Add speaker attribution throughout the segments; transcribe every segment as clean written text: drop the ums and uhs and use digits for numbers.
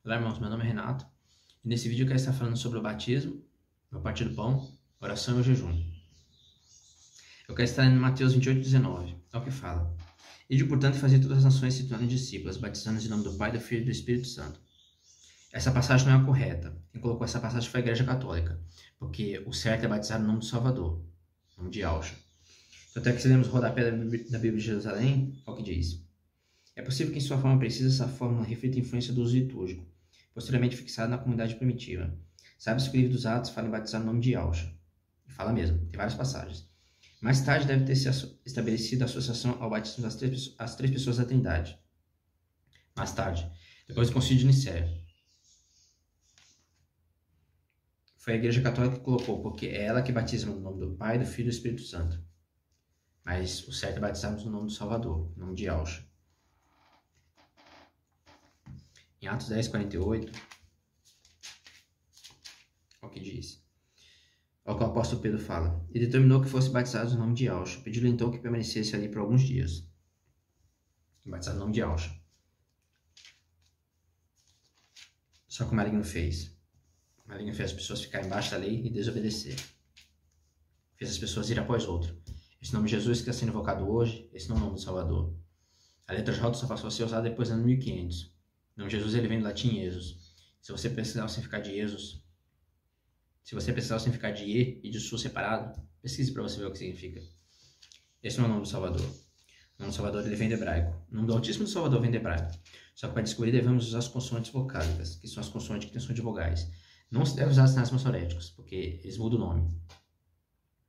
Speaker 1: Olá, irmãos, meu nome é Renato e nesse vídeo eu quero estar falando sobre o batismo, o partir do pão, oração e o jejum. Eu quero estar em Mateus 28:19, é o que fala: Ide, portanto, fazer todas as nações se tornarem discípulos, batizando-os em nome do Pai, do Filho e do Espírito Santo. Essa passagem não é a correta. Quem colocou essa passagem foi a Igreja Católica, porque o certo é batizar no nome do Salvador, no nome de Yahshua. Então, até que se lemos o rodapé da Bíblia de Jerusalém, é o que diz: É possível que em sua forma precisa essa fórmula reflita a influência do uso litúrgico, posteriormente fixada na comunidade primitiva. Sabe-se que o livro dos Atos fala em batizar no nome de Yahshua. E fala mesmo, tem várias passagens. Mais tarde deve ter se estabelecido a associação ao batismo das três pessoas da Trindade. Mais tarde, depois do Concílio de Nicéia. Foi a Igreja Católica que colocou, porque é ela que batiza no nome do Pai, do Filho e do Espírito Santo. Mas o certo é batizarmos no nome do Salvador, no nome de Yahshua. Em Atos 10:48, olha o que diz. Olha o que o apóstolo Pedro fala. E determinou que fosse batizado no nome de Yahshua. Pediu-lhe então que permanecesse ali por alguns dias. Batizado no nome de Yahshua. Só que o maligno fez. O maligno fez as pessoas ficarem embaixo da lei e desobedecer. Fez as pessoas ir após outro. Esse nome de Jesus que está sendo invocado hoje, esse não é o nome do Salvador. A letra J só passou a ser usada depois do ano 1500. O nome de Jesus ele vem do latim Jesus. Se você pesquisar o significado de Jesus, se você pesquisar o significado de E e de Sul separado, pesquise para você ver o que significa. Esse não é o nome do Salvador. O nome do Salvador ele vem do hebraico. O nome do Altíssimo do Salvador vem do hebraico. Só que para descobrir devemos usar as consoantes vocálicas, que são as consoantes que têm som de vogais. Não se deve usar os sinais maçoréticos, porque eles mudam o nome.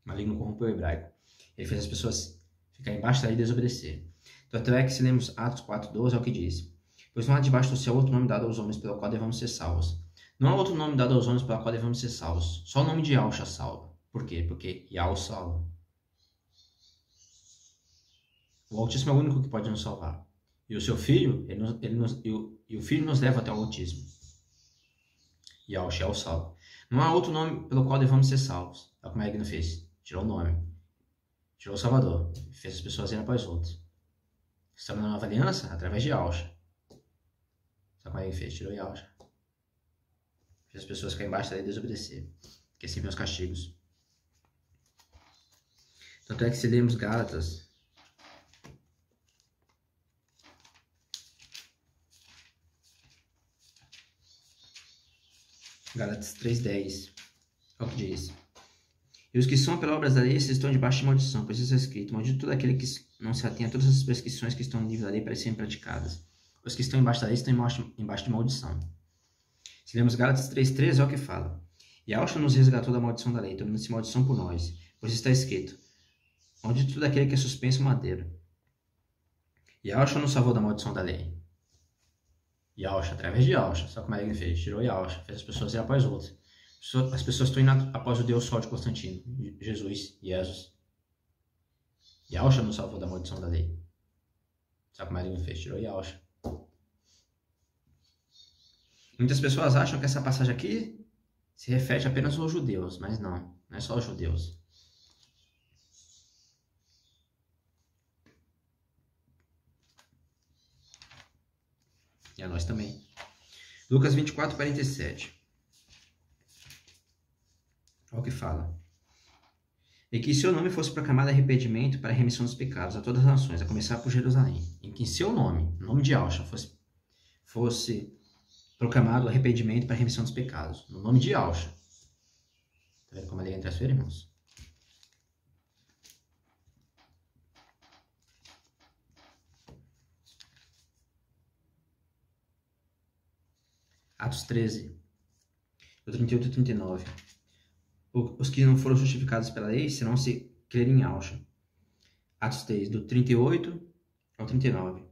Speaker 1: O maligno corrompeu o hebraico. Ele fez as pessoas ficarem embaixo da lei e desobedecer. Então até que se lemos Atos 4:12 é o que diz: Pois não há debaixo do céu outro nome dado aos homens pelo qual devemos ser salvos. Não há outro nome dado aos homens pelo qual devemos ser salvos. Só o nome de Yahshua salva. Por quê? Porque Yahweh salva. O Altíssimo é o único que pode nos salvar. E o seu Filho, o Filho nos leva até o Altíssimo. Yahshua é o salvo. Não há outro nome pelo qual devemos ser salvos. É o que o maligno fez. Tirou o nome. Tirou o Salvador. Fez as pessoas irem após outros. Estamos na nova aliança através de Yahshua. Sabe como é que fez? Tirou Yahshua. Fez as pessoas ficarem embaixo da lei e desobedecer. Porque assim vem os castigos. Tanto é que se lemos Gálatas, Gálatas 3:10, é o que diz: E os que são pela obra da lei, esses estão debaixo de maldição, pois isso é escrito: Maldito todo aquele que não se atém a todas as prescrições que estão no livro da lei para serem praticadas. Os que estão embaixo da lei estão embaixo de maldição. Se lemos Gálatas 3:13, é o que fala: Yahshua nos resgatou da maldição da lei, tornando-se maldição por nós, pois está escrito: Maldito todo aquele que é suspenso no madeiro. Yahshua nos salvou da maldição da lei. Yahshua, através de Yahshua. Só que o maligno fez, tirou Yahshua, fez as pessoas ir após outras. As pessoas estão indo após o Deus Sol de Constantino, Jesus. Yahshua nos salvou da maldição da lei. Só que o maligno fez, tirou Yahshua. Muitas pessoas acham que essa passagem aqui se refere apenas aos judeus, mas não é só aos judeus. E a nós também. Lucas 24:47. Olha o que fala: E que seu nome fosse proclamado arrependimento para a remissão dos pecados a todas as nações, a começar por Jerusalém. Em que seu nome, o nome de Yahshua, fosse proclamado arrependimento para a remissão dos pecados. No nome de Yahshua. Tá vendo como a lei entra as feiras, irmãos? Atos 13, do 38 e 39. Os que não foram justificados pela lei serão se crerem em Yahshua. Atos 3, do 38 ao 39.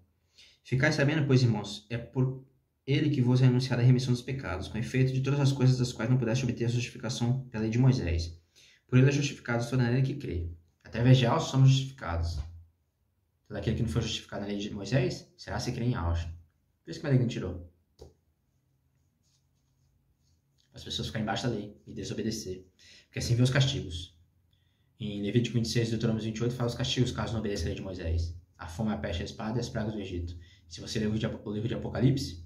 Speaker 1: Ficai sabendo, pois, irmãos, é por ele que vos é anunciada a remissão dos pecados, com efeito de todas as coisas das quais não pudeste obter a justificação pela lei de Moisés. Por ele é justificado todo aquele que crê. Através de Yahshua somos justificados. Todo aquele que não foi justificado na lei de Moisés será se crer em Yahshua. Por isso que o maligno tirou. As pessoas ficarem embaixo da lei e desobedecer. Porque assim vê os castigos. Em Levítico 26, Deuteronômio 28, fala os castigos caso não obedeça a lei de Moisés. A fome, a peste, a espada e as pragas do Egito. Se você ler o livro de Apocalipse,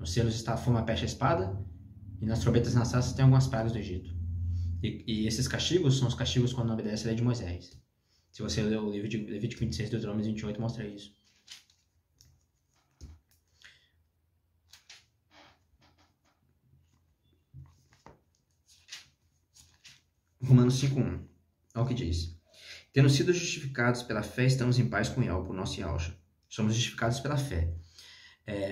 Speaker 1: Nos selos está a fome, a peste, a espada, e nas trombetas nas taças tem algumas pragas do Egito. E esses castigos são os castigos quando não obedece a lei de Moisés. Se você ler o livro de Levítico 26, Deuteronômio 28, mostra isso. Romanos 5:1. Olha o que diz. Tendo sido justificados pela fé, estamos em paz com El, por nosso Yahshua. Somos justificados pela fé.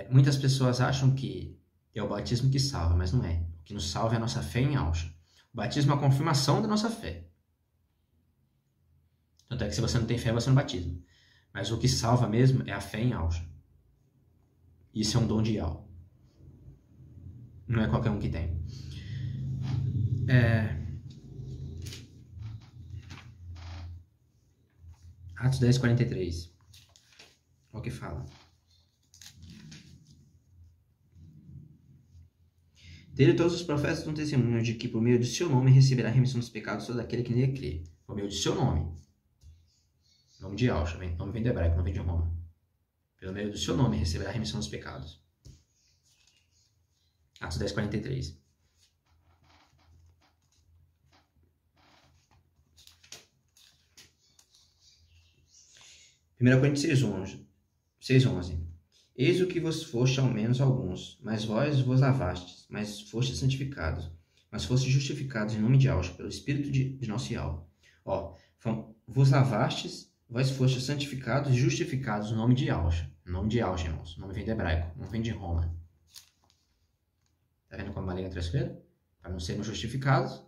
Speaker 1: Muitas pessoas acham que é o batismo que salva, mas não é. O que nos salva é a nossa fé em Yahshua. O batismo é a confirmação da nossa fé. Tanto é que se você não tem fé, você não batiza. Mas o que salva mesmo é a fé em Yahshua. Isso é um dom de Yahweh. Não é qualquer um que tem. Atos 10:43. Olha o que fala. Dele todos os profetas dão testemunho de que por meio do seu nome receberá a remissão dos pecados todo aquele que nele crê. Por meio do seu nome. Nome de Yahshua, nome vem do hebraico, não vem de Roma. Pelo meio do seu nome receberá a remissão dos pecados. Atos 10:43. Primeira Coríntios 6:11. Eis o que vos foste ao menos alguns, mas vós vos lavastes, mas fostes santificados, mas fostes justificados em nome de Yahshua, pelo Espírito de nosso Yahweh. Vos lavastes, vós fostes santificados e justificados no nome de Yahshua. O nome de Yahshua, irmãos. O nome vem do hebraico, não vem de Roma. Está vendo como a língua transfere? Para não sermos justificados,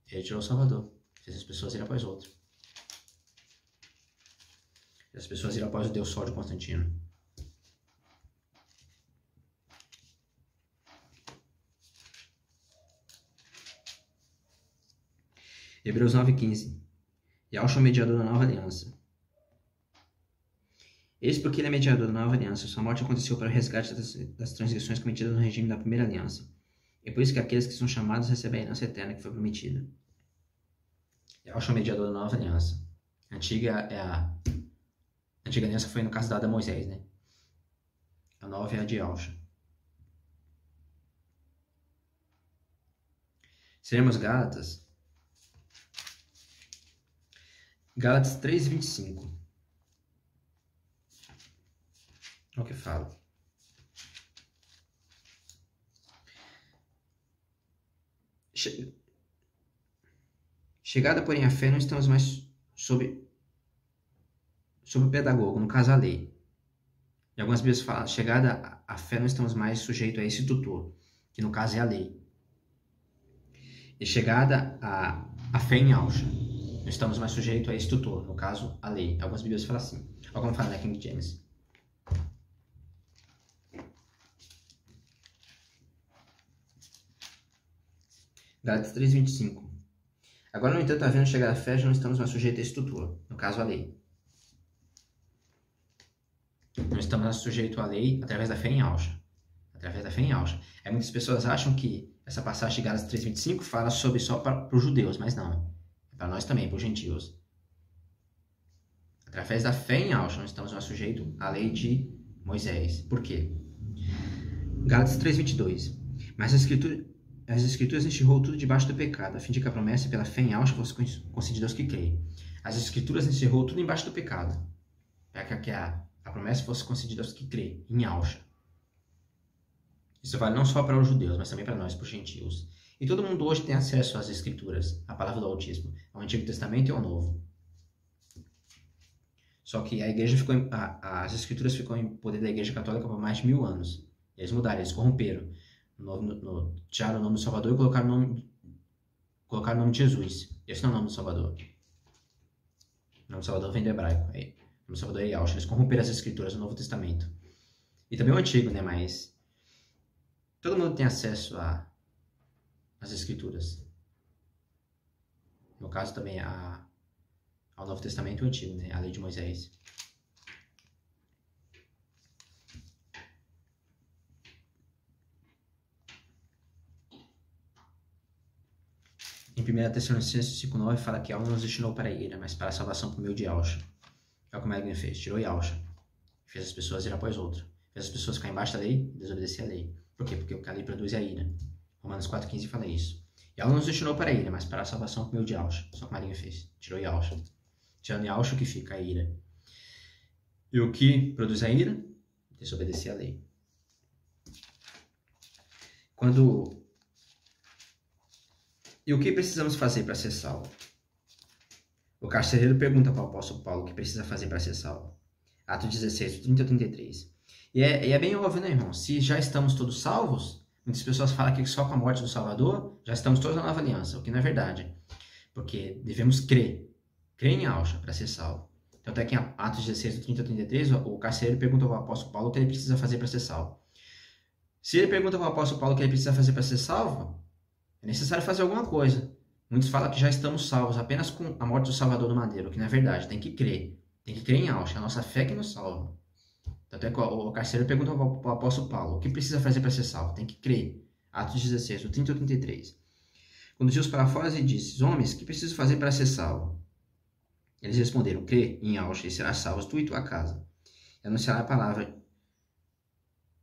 Speaker 1: ele tirou o Salvador. Fez as pessoas irem após outro. Fez as pessoas irem após o Deus Sol de Constantino. Hebreus 9:15. Yahshua é o mediador da nova aliança. Eis porque ele é mediador da nova aliança. Sua morte aconteceu para o resgate das transgressões cometidas no regime da primeira aliança. É por isso que aqueles que são chamados recebem a herança eterna que foi prometida. Yahshua é o mediador da nova aliança. A antiga aliança foi no caso dada a Moisés, né? A nova é a de Yahshua. Seremos Gálatas. Gálatas 3:25. Olha o que fala. Chegada, porém, a fé, não estamos mais sob o pedagogo, no caso a lei. E algumas vezes falam, chegada a fé, não estamos mais sujeitos a esse tutor, que no caso é a lei. E chegada a fé em Yahshua, não estamos mais sujeitos a esse tutor, no caso, a lei. Algumas bíblias falam assim. Olha como fala na King James. Gálatas 3:25. Agora, no entanto, havendo chegado a fé, já não estamos mais sujeitos a esse tutor, no caso, a lei. Não estamos mais sujeitos à lei através da fé em Yahshua. Através da fé em Yahshua. Muitas pessoas acham que essa passagem de Gálatas 3:25 fala sobre só para os judeus, mas não. Para nós também, para os gentios. Através da fé em Yahshua, nós estamos mais sujeitos à lei de Moisés. Por quê? Gálatas 3:22. Mas as escrituras encerrou tudo debaixo do pecado, a fim de que a promessa pela fé em Yahshua fosse concedida aos que creem. As escrituras encerrou tudo embaixo do pecado, para que a promessa fosse concedida aos que creem em Yahshua. Isso vale não só para os judeus, mas também para nós, para os gentios. E todo mundo hoje tem acesso às escrituras, à palavra do Altíssimo, ao Antigo Testamento e ao Novo. Só que a igreja as escrituras ficou em poder da igreja católica por mais de 1000 anos. E eles mudaram, eles corromperam. Tiraram o nome do Salvador e colocaram o nome de Jesus. Esse não é o nome do Salvador. O nome do Salvador vem do hebraico. O nome do Salvador é Yahshua. Eles corromperam as escrituras do Novo Testamento. E também o Antigo, né? Mas todo mundo tem acesso às escrituras. No caso também ao Novo Testamento e o Antigo, né? A lei de Moisés. Em 1 Tessalonicenses 5:9 fala que Yahweh não nos destinou para a ira, mas para a salvação por meio de Yahshua. É como a igreja fez, tirou Yahshua, fez as pessoas ir após outro. Fez as pessoas ficarem embaixo da lei e desobedecer a lei. Por quê? Porque a lei produz a ira. Romanos 4,15 fala isso. E ela não nos destinou para a ira, mas para a salvação por meio de Yahshua. Só que Maria fez. Tirou Yahshua. Tirando Yahshua que fica a ira. E o que produz a ira? Desobedecer a lei. E o que precisamos fazer para ser salvo? O carcereiro pergunta para o apóstolo Paulo o que precisa fazer para ser salvo. Atos 16, 30 a 33. E é bem óbvio, né, irmão? Se já estamos todos salvos, muitas pessoas falam que só com a morte do Salvador já estamos todos na nova aliança, o que não é verdade. Porque devemos crer. Crer em Yahshua para ser salvo. Então, até que em Atos 16, 30 a 33, o carcereiro pergunta ao apóstolo Paulo o que ele precisa fazer para ser salvo. Se ele pergunta ao apóstolo Paulo o que ele precisa fazer para ser salvo, é necessário fazer alguma coisa. Muitos falam que já estamos salvos apenas com a morte do Salvador do Madeiro, o que não é verdade. Tem que crer. Tem que crer em Yahshua. É a nossa fé que nos salva. Tanto é que o carcereiro pergunta ao apóstolo Paulo o que precisa fazer para ser salvo. Tem que crer. Atos 16, 30 a 33. Conduziu-os para fora e disse: homens, o que preciso fazer para ser salvo? Eles responderam: crê em Yahshua e serás salvo tu e tua casa. E anunciará a palavra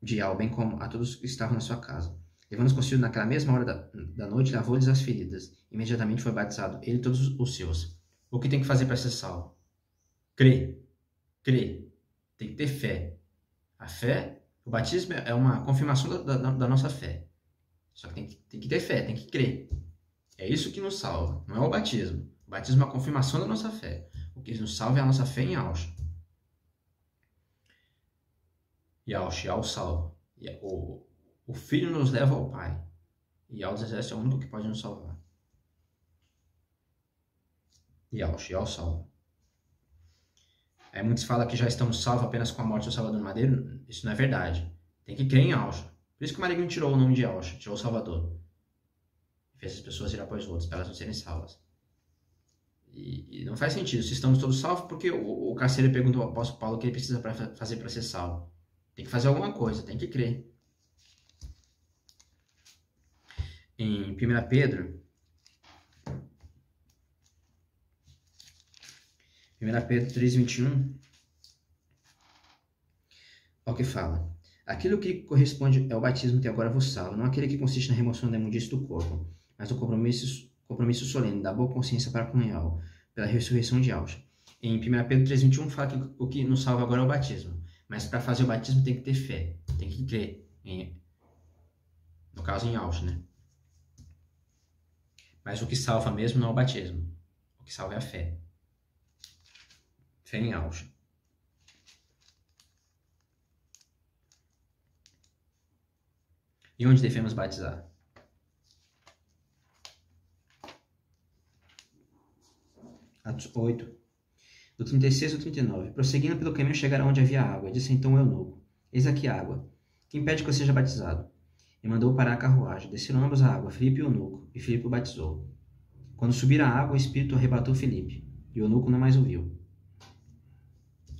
Speaker 1: de Yahweh, bem como a todos que estavam na sua casa. Levando-os consigo naquela mesma hora da noite, lavou-lhes as feridas. Imediatamente foi batizado, ele e todos os seus. O que tem que fazer para ser salvo? Crer. Crer. Tem que ter fé. A fé, o batismo é uma confirmação da nossa fé. Só que tem que ter fé, tem que crer. É isso que nos salva, não é o batismo. O batismo é uma confirmação da nossa fé. O que nos salva é a nossa fé em Yahshua. Yahshua salva. O Filho nos leva ao Pai. E Yahshua é o único que pode nos salvar. Yahshua salva. Aí muitos falam que já estamos salvos apenas com a morte do Salvador no Madeiro. Isso não é verdade. Tem que crer em Yahshua. Por isso que o Maligno tirou o nome de Yahshua, tirou o Salvador. E fez as pessoas ir após os outros, para elas não serem salvas. E não faz sentido. Se estamos todos salvos, porque o carcereiro perguntou ao apóstolo Paulo o que ele precisa fazer para ser salvo. Tem que fazer alguma coisa, tem que crer. Em 1 Pedro 3,21, olha o que fala. Aquilo que corresponde é o batismo que agora vos salva, não aquele que consiste na remoção da imundície do corpo, mas o compromisso solene da boa consciência para com o Yahweh, pela ressurreição de Yahshua. Em 1 Pedro 3,21 fala que o que nos salva agora é o batismo. Mas para fazer o batismo tem que ter fé, tem que crer. No caso, em Yahshua, né? Mas o que salva mesmo não é o batismo. O que salva é a fé. Fé em Yahshua. E onde devemos batizar? Atos 8. Do 36 ao 39. Prosseguindo pelo caminho, chegaram onde havia água. Disse então o eunuco: eis aqui a água. Quem pede que eu seja batizado? E mandou parar a carruagem. Desceram ambos a água, Filipe e o eunuco, e Filipe o batizou. Quando subiram a água, o Espírito arrebatou Filipe, e o eunuco não mais o viu.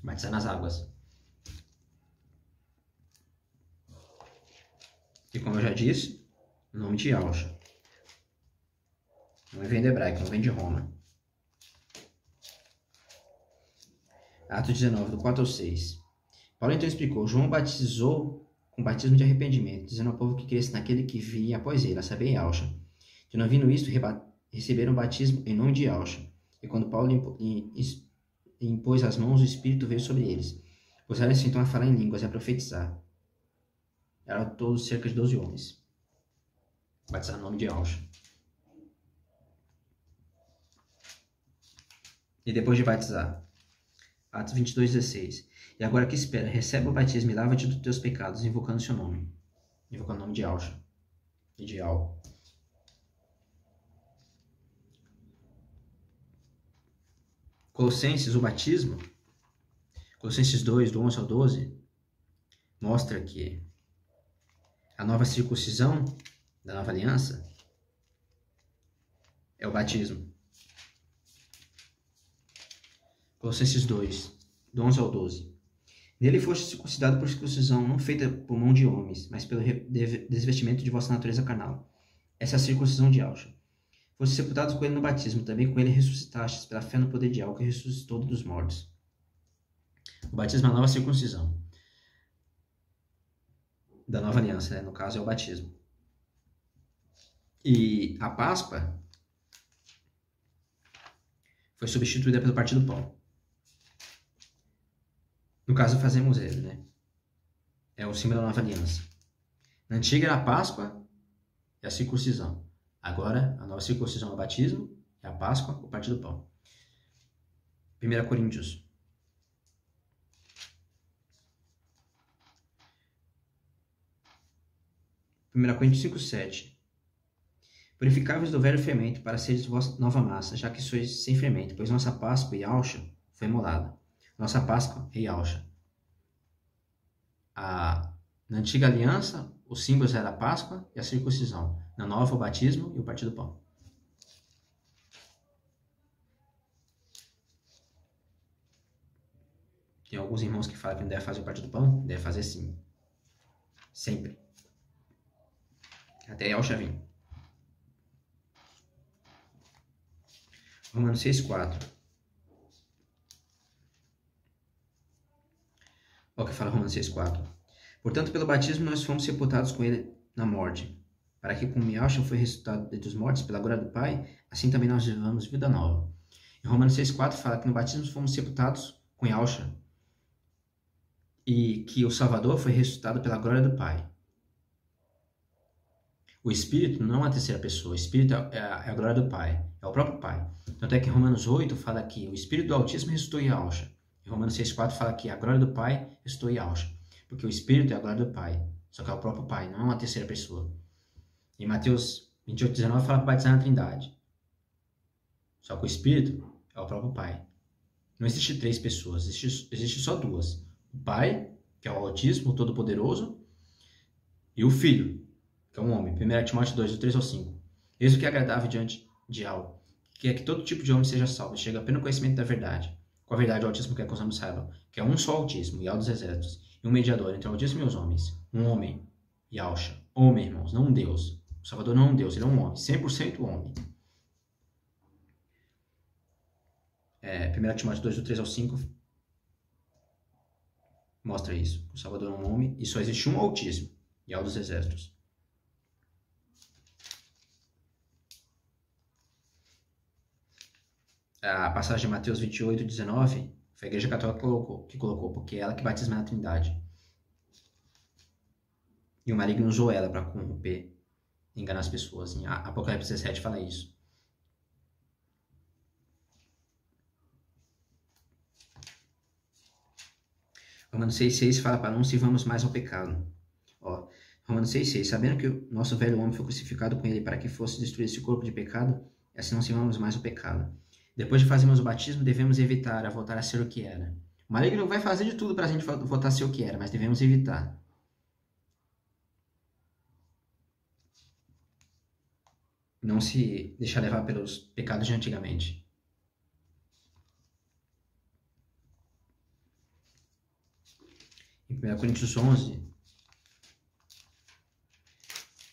Speaker 1: Batizar nas águas. E como eu já disse, o nome de Yahshua. Não vem de hebraico, não vem de Roma. Atos 19, do 4 ao 6. Paulo então explicou: João batizou com batismo de arrependimento, dizendo ao povo que cresce naquele que vinha após ele, a saber, Yahshua. Tendo ouvido isto, receberam o batismo em nome de Yahshua. E quando Paulo impôs as mãos, o Espírito veio sobre eles. Puseram-se então a falar em línguas e a profetizar. Eram todos cerca de 12 homens. Batizar no nome de Yahshua. E depois de batizar, Atos 22, 16. E agora que espera? Recebe o batismo e lava-te dos teus pecados, invocando o seu nome. Invocando o nome de Yahshua. E de Yahweh. Colossenses, o batismo, Colossenses 2, do 11 ao 12, mostra que a nova circuncisão da nova aliança é o batismo. Colossenses 2, do 11 ao 12. Nele foste circuncidado por circuncisão não feita por mão de homens, mas pelo desvestimento de vossa natureza carnal. Essa é a circuncisão de Yahshua. Foste sepultados com ele no batismo, também com ele ressuscitastes pela fé no poder de Yahweh que ressuscitou dos mortos. O batismo é a nova circuncisão. da nova aliança, né? No caso é o batismo. E a Páscoa foi substituída pelo partir do pão. No caso, fazemos ele, né? É o símbolo da nova aliança. Na antiga era a Páscoa e a circuncisão. Agora, a nova circuncisão é o batismo e a Páscoa, o partir do pão. 1 Coríntios. 1 Coríntios 5:7. Purificai-vos do velho fermento, para seres vossa nova massa, já que sois sem fermento, pois nossa Páscoa e Yahshua foi imolada. Nossa Páscoa é Yahshua. Na antiga aliança, os símbolos eram a Páscoa e a circuncisão. Na nova, o batismo e o partir do pão. Tem alguns irmãos que falam que não deve fazer o partir do pão. Deve fazer sim. Sempre. Até Yahshua vir. Romanos 6:4. Olha o que fala Romanos 6:4. Portanto, pelo batismo nós fomos sepultados com ele na morte, para que como Yahshua foi ressuscitado dentre os mortos pela glória do Pai, assim também nós vivamos vida nova. Em Romanos 6:4 fala que no batismo fomos sepultados com Yahshua e que o Salvador foi ressuscitado pela glória do Pai. O Espírito não é a terceira pessoa, o Espírito é a glória do Pai, é o próprio Pai. Tanto é que em Romanos 8 fala que o Espírito do Altíssimo ressuscitou Yahshua. Em Romanos 6:4 fala que a glória do Pai ressuscitou Yahshua. Porque o Espírito é a glória do Pai, só que é o próprio Pai, não é uma terceira pessoa. Em Mateus 28:19 fala para batizar na Trindade. Só que o Espírito é o próprio Pai. Não existe três pessoas, existe só duas. O Pai, que é o Altíssimo, o Todo-Poderoso, e o Filho, que é um homem. 1 Timóteo 2, do 3 ao 5. Eis o que é agradável diante de algo, que é que todo tipo de homem seja salvo, chega apenas no conhecimento da verdade. Com a verdade, o Altíssimo quer que os homens saibam, que é um só Altíssimo, Yahweh dos Exércitos, e um mediador entre o Altíssimo e os homens. Um homem, Yahshua. Homem, irmãos, não um Deus. O Salvador não é um Deus, ele é um homem, 100% homem. 1 Timóteo 2, do 3 ao 5, mostra isso. O Salvador é um homem e só existe um Altíssimo, Yahweh dos Exércitos. A passagem de Mateus 28:19 foi a Igreja Católica que colocou, porque é ela que batisma na Trindade. E o maligno usou ela para corromper, enganar as pessoas. Em Apocalipse 17 fala isso. Romanos 6:6 fala para não sirvamos mais ao pecado. Ó, Romanos 6:6, sabendo que o nosso velho homem foi crucificado com ele para que fosse destruído esse corpo de pecado, assim não sirvamos mais ao pecado. Depois de fazermos o batismo, devemos evitar a voltar a ser o que era. O maligno vai fazer de tudo para a gente voltar a ser o que era, mas devemos evitar. Não se deixar levar pelos pecados de antigamente. Em 1 Coríntios 11,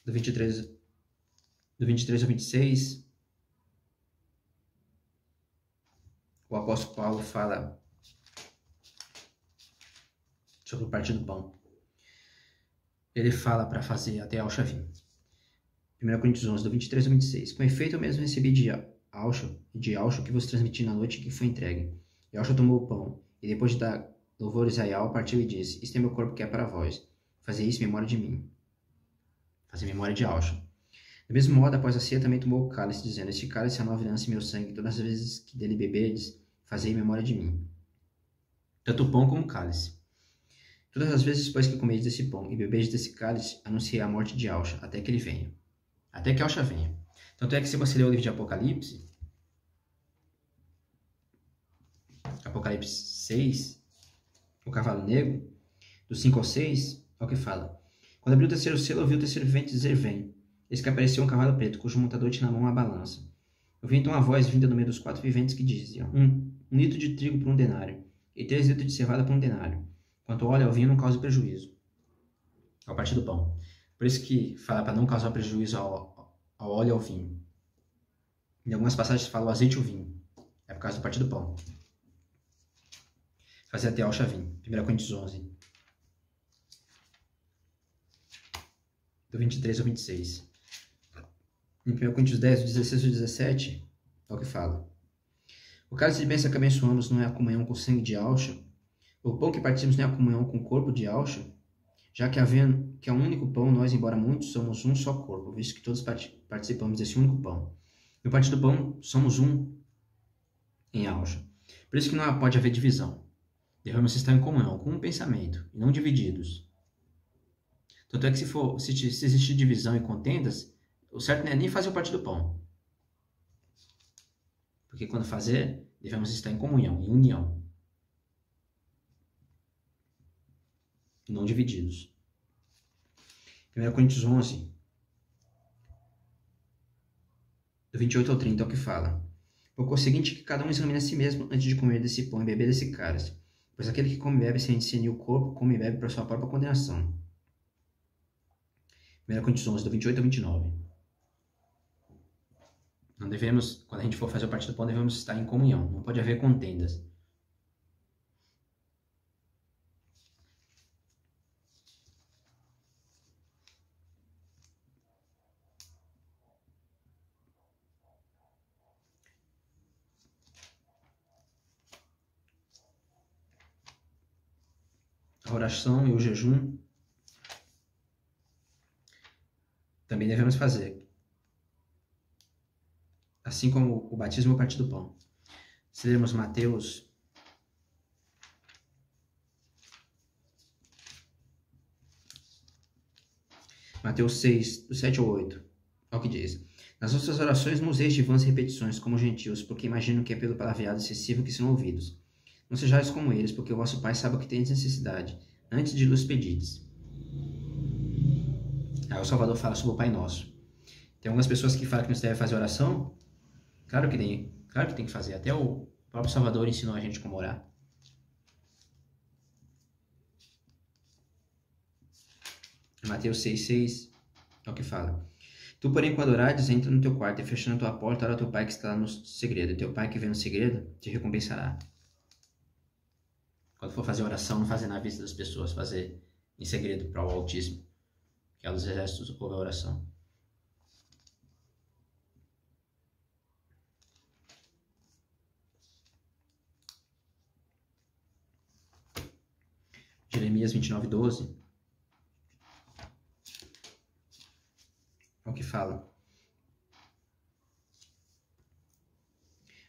Speaker 1: do 23 ao 26, o apóstolo Paulo fala sobre o partir do pão. Ele fala para fazer até Yahshua vir. 1 Coríntios 11, do 23 ao 26. Com efeito, eu mesmo recebi de Yahshua que vos transmiti na noite que foi entregue. Yahshua tomou o pão, e depois de dar louvores a Yahweh, partiu e disse, isto é meu corpo que é para vós. Fazei isso em memória de mim. Fazer memória de Yahshua. Do mesmo modo, após a ceia, também tomou o cálice, dizendo, este cálice é a nova aliança em meu sangue, todas as vezes que dele beberdes, fazei em memória de mim. Tanto o pão como o cálice. Todas as vezes depois que comedes desse pão e bebedes desse cálice, anunciei a morte de Yahshua, até que ele venha. Até que Yahshua venha. Tanto é que se você ler o livro de Apocalipse 6, o cavalo negro, do 5 ao 6, é o que fala. Quando abriu o terceiro selo, eu vi o terceiro vivente dizer, vem. Eis que apareceu um cavalo preto, cujo montador tinha na mão uma balança. Eu vi então a voz vinda no meio dos 4 viventes que diziam, 1 litro de trigo por 1 denário, e 3 litros de cevada por 1 denário. Quanto ao óleo, ao vinho não causa prejuízo. Ao partir do pão. Por isso que fala para não causar prejuízo ao óleo e ao vinho. Em algumas passagens fala o azeite e o vinho. É por causa do partir do pão. Fazer até Yahshua vir. 1 Coríntios 11. do 23 ao 26. Em 1 Coríntios 10, do 16 ao 17, é o que fala. O cálice de bênção que abençoamos não é a comunhão com o sangue de Alxa. O pão que partimos não é a comunhão com o corpo de Alxa. Já que havendo que é um único pão, nós, embora muitos, somos um só corpo, visto que todos participamos desse único pão. No partir do pão, somos um em Alxa. Por isso que não pode haver divisão. Devemos estar em comunhão, com um pensamento, e não divididos. Tanto é que se existir divisão e contendas, o certo não é nem fazer o partir do pão. Porque quando fazer, devemos estar em comunhão, em união. Não divididos. 1 Coríntios 11, do 28 ao 30, é o que fala. Por conseguinte, que cada um examine a si mesmo antes de comer desse pão e beber desse cálice. Pois aquele que come e bebe sem discernir o corpo, come e bebe para sua própria condenação. 1 Coríntios 11, do 28 ao 29. Não devemos, quando a gente for fazer o partir do pão, devemos estar em comunhão. Não pode haver contendas. A oração e o jejum também devemos fazer. Assim como o batismo e o partir do pão. Se lermos Mateus 6, do 7 ao 8, é o que diz. Nas nossas orações não useis de vãs repetições como gentios, porque imaginam que é pelo palavreado excessivo que são ouvidos. Não sejais como eles, porque o vosso Pai sabe o que tendes necessidade, antes de lhes pedides. Aí o Salvador fala sobre o Pai Nosso. Tem algumas pessoas que falam que não se deve fazer oração. Claro que tem que fazer. Até o próprio Salvador ensinou a gente como orar. Mateus 6,6 é o que fala. Tu, porém, quando orares, entra no teu quarto e fechando a tua porta, ora ao teu Pai que está lá no segredo. E teu Pai que vê no segredo te recompensará. Quando for fazer oração, não fazer na vista das pessoas, fazer em segredo para o Altíssimo, que é dos exércitos ouve a oração. Jeremias 29:12 é o que fala.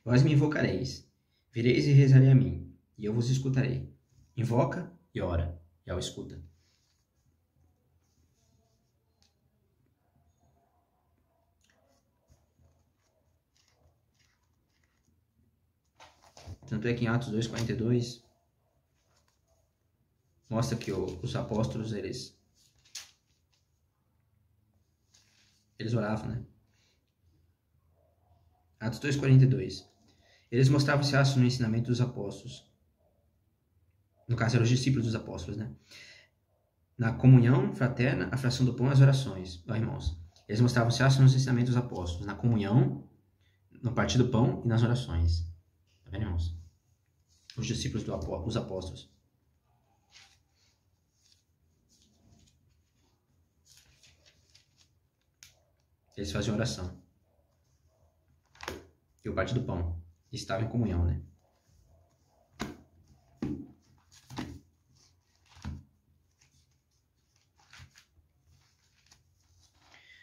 Speaker 1: Vós me invocareis, vireis e rezarei a mim, e eu vos escutarei. Invoca e ora, e ela escuta. Tanto é que em Atos 2:42 mostra que os apóstolos, eles oravam, né? Atos 2:42. Eles mostravam-se ácidos no ensinamento dos apóstolos. No caso, eram os discípulos dos apóstolos, né? Na comunhão fraterna, a fração do pão e as orações. Ó, irmãos, eles mostravam-se ácidos nos ensinamentos dos apóstolos. Na comunhão, no partir do pão e nas orações. Tá vendo, irmãos? Os discípulos dos apóstolos. Eles faziam oração. E o partir do pão. Estava em comunhão, né?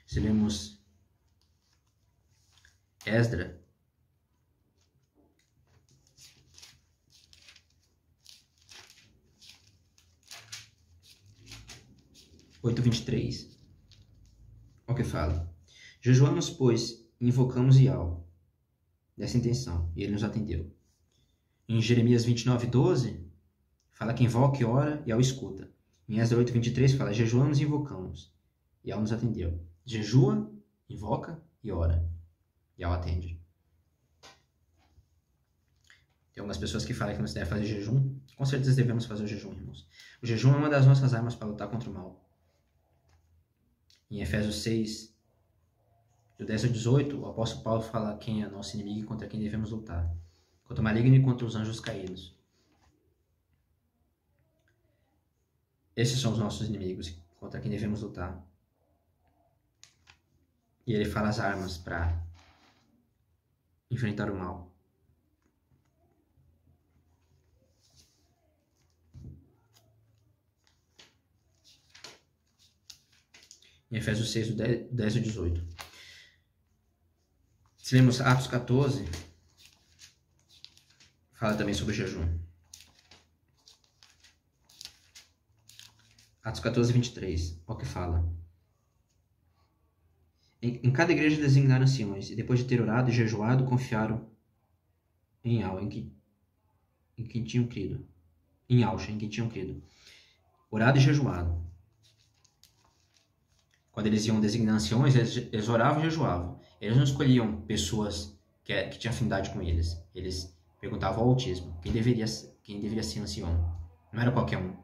Speaker 1: Se lemos Esdra, oito 23, olha o que fala. Jejuamos, pois, invocamos Iau, dessa intenção, e ele nos atendeu. Em Jeremias 29:12, fala que invoca e ora, e Iau escuta. Em Esdra 8:23 fala, jejuamos e invocamos, e Iau nos atendeu. Jejua, invoca e ora, e Iau atende. Tem algumas pessoas que falam que não se deve fazer jejum. Com certeza devemos fazer o jejum, irmãos. O jejum é uma das nossas armas para lutar contra o mal. Em Efésios 6, do 10 ao 18, o apóstolo Paulo fala quem é nosso inimigo e contra quem devemos lutar. Contra o maligno e contra os anjos caídos. Esses são os nossos inimigos contra quem devemos lutar. E ele fala as armas para enfrentar o mal. Em Efésios 6, 10 e 18. Se lemos Atos 14, fala também sobre o jejum. Atos 14, 23, olha o que fala. Em cada igreja designaram anciões, e depois de ter orado e jejuado, confiaram em Al, em quem tinham crido. Em Alcha, em quem tinham crido. Orado e jejuado. Quando eles iam designar anciões, eles oravam e jejuavam. Eles não escolhiam pessoas que tinham afinidade com eles. Eles perguntavam ao autismo quem deveria ser ancião. Não era qualquer um.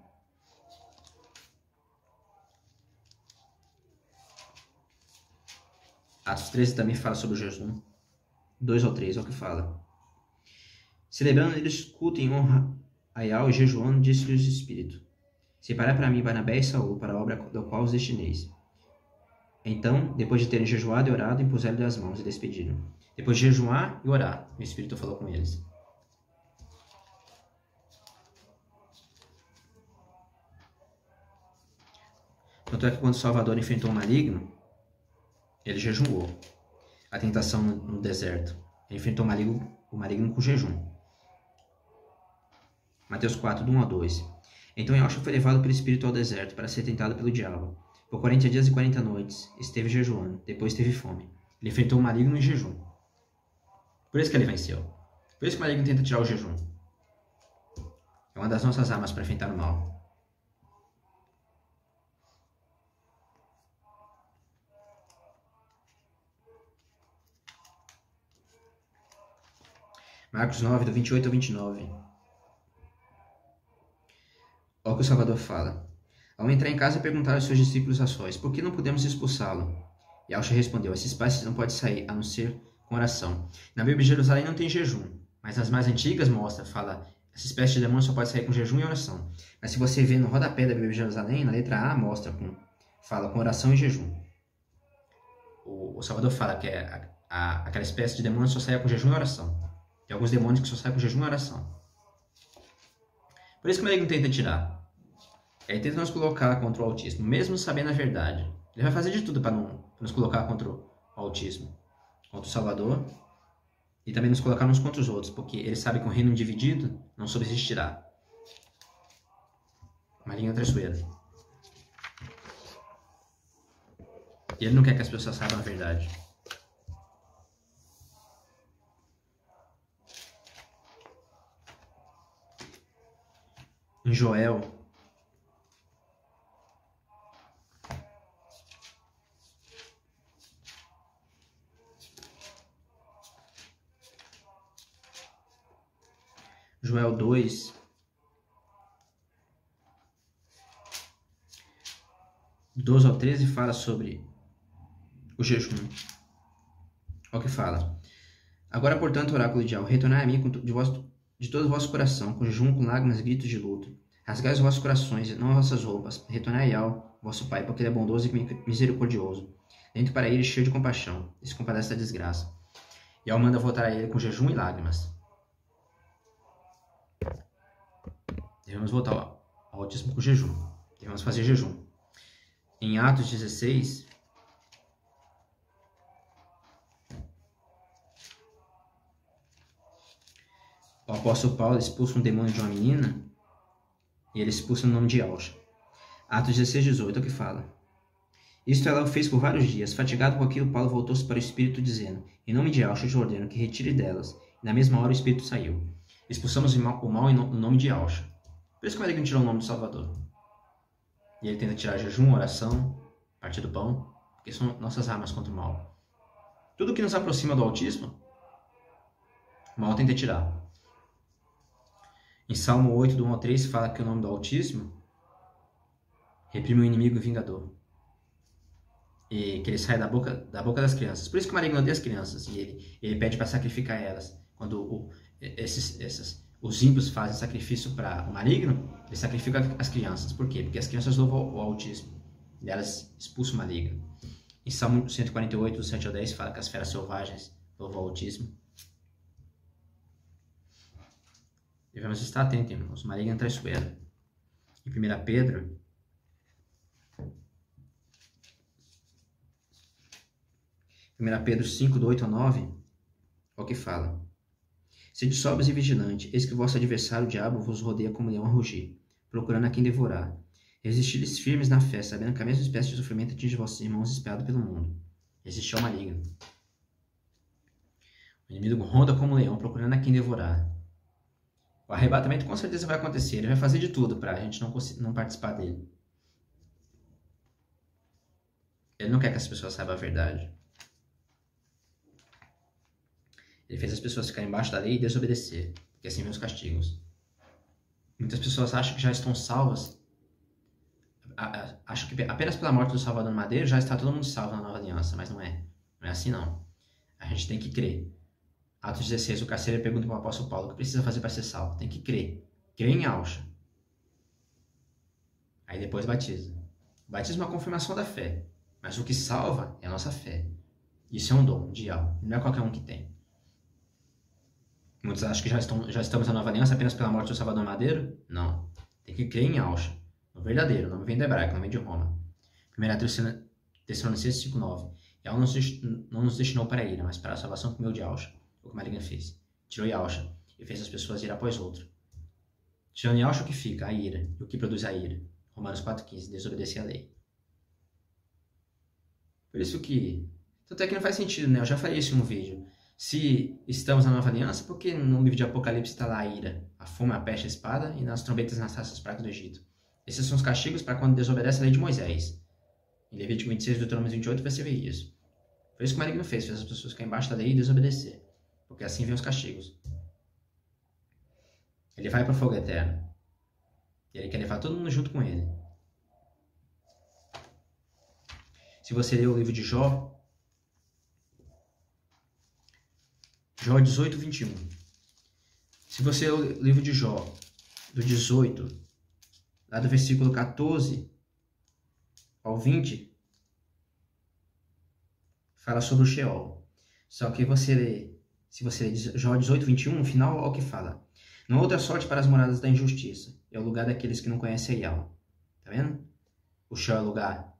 Speaker 1: Atos 13 também fala sobre o jejum. 2 ao 3, é o que fala. Celebrando eles culto em honra a Ial e jejuando, disse-lhes o Espírito: Separai para mim Barnabé e Saul para a obra da qual os destineis. Então, depois de terem jejuado e orado, impuseram-lhe as mãos e despediram. Depois de jejuar e orar, o Espírito falou com eles. Tanto é que quando o Salvador enfrentou o maligno, ele jejuou. A tentação no deserto. Ele enfrentou o maligno com jejum. Mateus 4, do 1 a 2. Então Yahshua foi levado pelo Espírito ao deserto para ser tentado pelo diabo. Por 40 dias e 40 noites esteve jejuando, depois teve fome. Ele enfrentou o maligno em jejum. Por isso que ele venceu. Por isso que o maligno tenta tirar o jejum. É uma das nossas armas para enfrentar o mal. Marcos 9, do 28 ao 29. Olha o que o Salvador fala. Ao entrar em casa, perguntaram aos seus discípulos a sós: por que não podemos expulsá-lo? Yahshua respondeu: esses pais não podem sair, a não ser com oração. Na Bíblia de Jerusalém não tem jejum, mas nas mais antigas fala, essa espécie de demônio só pode sair com jejum e oração. Mas se você vê no rodapé da Bíblia de Jerusalém, na letra A, fala com oração e jejum. O Salvador fala que aquela espécie de demônio só sai com jejum e oração. Tem alguns demônios que só saem com jejum e oração. Por isso que o maligno tenta tirar. Ele tenta nos colocar contra o autismo, mesmo sabendo a verdade. Ele vai fazer de tudo para nos colocar contra o autismo, contra o Salvador, e também nos colocar uns contra os outros, porque ele sabe que um reino dividido não subsistirá. O maligno é traiçoeiro. E ele não quer que as pessoas saibam a verdade. Em Joel 2, do 12 ao 13, fala sobre o jejum. Olha o que fala. Agora, portanto, oráculo de Yahweh, retornai a mim de todo o vosso coração, com jejum, com lágrimas e gritos de luto. Rasgai os vossos corações, e não as vossas roupas. Retornai a Yahweh, vosso Pai, porque ele é bondoso e misericordioso. Lento para ele, cheio de compaixão, e se compadece da desgraça. Yahweh manda voltar a ele com jejum e lágrimas. Devemos voltar ao autismo com jejum. Devemos fazer jejum. Em Atos 16, o apóstolo Paulo expulsa um demônio de uma menina e ele expulsa no nome de Yahshua. Atos 16, 18 é o que fala. Isto ela o fez por vários dias. Fatigado com aquilo, Paulo voltou-se para o Espírito, dizendo: em nome de Yahshua te ordeno que retire delas. E na mesma hora o Espírito saiu. Expulsamos o mal no nome de Yahshua. Por isso que o maligno tirou o nome do Salvador. E ele tenta tirar jejum, oração, partir do pão, porque são nossas armas contra o mal. Tudo que nos aproxima do autismo, o mal tenta tirar. Em Salmo 8, do 1 ao 3, fala que o nome do autismo reprime o inimigo vingador. E que ele sai da boca das crianças. Por isso que o maligno odeia as crianças. E ele pede para sacrificar elas. Quando os ímpios fazem sacrifício para o maligno, ele sacrifica as crianças. Por quê? Porque as crianças louvam o autismo. E elas expulsam o maligno. Em Em Salmo 148, do 7 ao 10, fala que as feras selvagens louvam o Altíssimo. Devemos estar atentos, irmãos. Maligno é traiçoeiro. Em 1 Pedro, Pedro 5, do 8 ao 9, é o que fala. Sede sóbrios e vigilantes, eis que o vosso adversário, o diabo, vos rodeia como leão a rugir, procurando a quem devorar. Resisti-lhes firmes na fé, sabendo que a mesma espécie de sofrimento atinge vossos irmãos espalhados pelo mundo. Resistiu ao maligno. O inimigo ronda como leão, procurando a quem devorar. O arrebatamento com certeza vai acontecer. Ele vai fazer de tudo para a gente não participar dele. Ele não quer que as pessoas saibam a verdade. Ele fez as pessoas ficarem embaixo da lei e desobedecer, porque assim vem os castigos. Muitas pessoas acham que já estão salvas, acham que apenas pela morte do Salvador no madeiro já está todo mundo salvo na nova aliança, mas não é. Não é assim não. A gente tem que crer. Atos 16, o carcereiro pergunta para o apóstolo Paulo, o que precisa fazer para ser salvo? Tem que crer. Crer em Alcha. Aí depois batiza. O batismo é uma confirmação da fé, mas o que salva é a nossa fé. Isso é um dom de algo, não é qualquer um que tem. Muitos acham que já estamos na nova aliança apenas pela morte do Salvador Madeiro? Não. Tem que crer em Alcha, no verdadeiro, não vem do hebraico, não vem de Roma. 1 Tessalonicenses 5,9. E ela não nos destinou para a ira, mas para a salvação por meio de Alcha, o que o maligno fez. Tirou Alcha e fez as pessoas ir após outro. Tirando Alcha, o que fica? A ira. E o que produz a ira? Romanos 4,15. Desobedecer a lei. Por isso que... Tanto é que não faz sentido, né? Eu já falei isso em um vídeo. Se estamos na nova aliança, por que no livro de Apocalipse está lá a ira, a fome, a peste, a espada e nas trombetas nas taças pragas do Egito? Esses são os castigos para quando desobedece a lei de Moisés. Em Levítico 26, Deuteronômio 28, você vê isso. Foi isso que o maligno fez as pessoas ficarem embaixo da lei e desobedecer. Porque assim vem os castigos. Ele vai para o fogo eterno. E ele quer levar todo mundo junto com ele. Se você ler o livro de Jó, Jó 18, 21. Se você ler o livro de Jó, do 18, lá do versículo 14 ao 20, fala sobre o Sheol. Só que se você ler Jó 18, 21, no final, olha o que fala. Não há outra sorte para as moradas da injustiça. É o lugar daqueles que não conhecem a Yahweh. Tá vendo? O Sheol é o lugar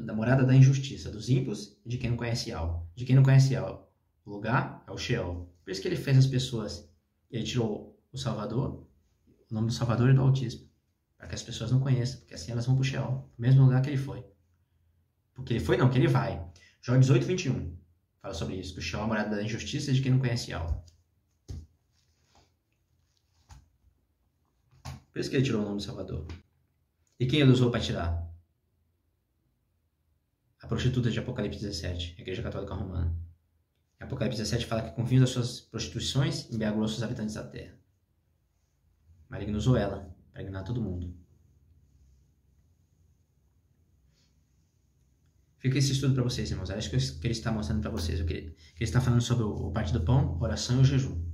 Speaker 1: da morada da injustiça, dos ímpios e de quem não conhece Yahweh. De quem não conhece Yahweh. O lugar é o Sheol. Por isso que ele fez as pessoas. Ele tirou o Salvador, o nome do Salvador e do Altíssimo. Para que as pessoas não conheçam. Porque assim elas vão para o Sheol. O mesmo lugar que ele foi. Porque ele foi, não, que ele vai. Jó 18, 21. Fala sobre isso. Que o Sheol é a morada da injustiça e de quem não conhece Yahweh. Por isso que ele tirou o nome do Salvador. E quem ele usou para tirar? A prostituta de Apocalipse 17, a Igreja Católica Romana. Em Apocalipse 17 fala que com o fim das suas prostituições, embriagou os habitantes da terra. O maligno usou ela para enganar todo mundo. Fica esse estudo para vocês, irmãos. É isso que ele está mostrando para vocês. Que ele está falando sobre o partir do pão, a oração e o jejum.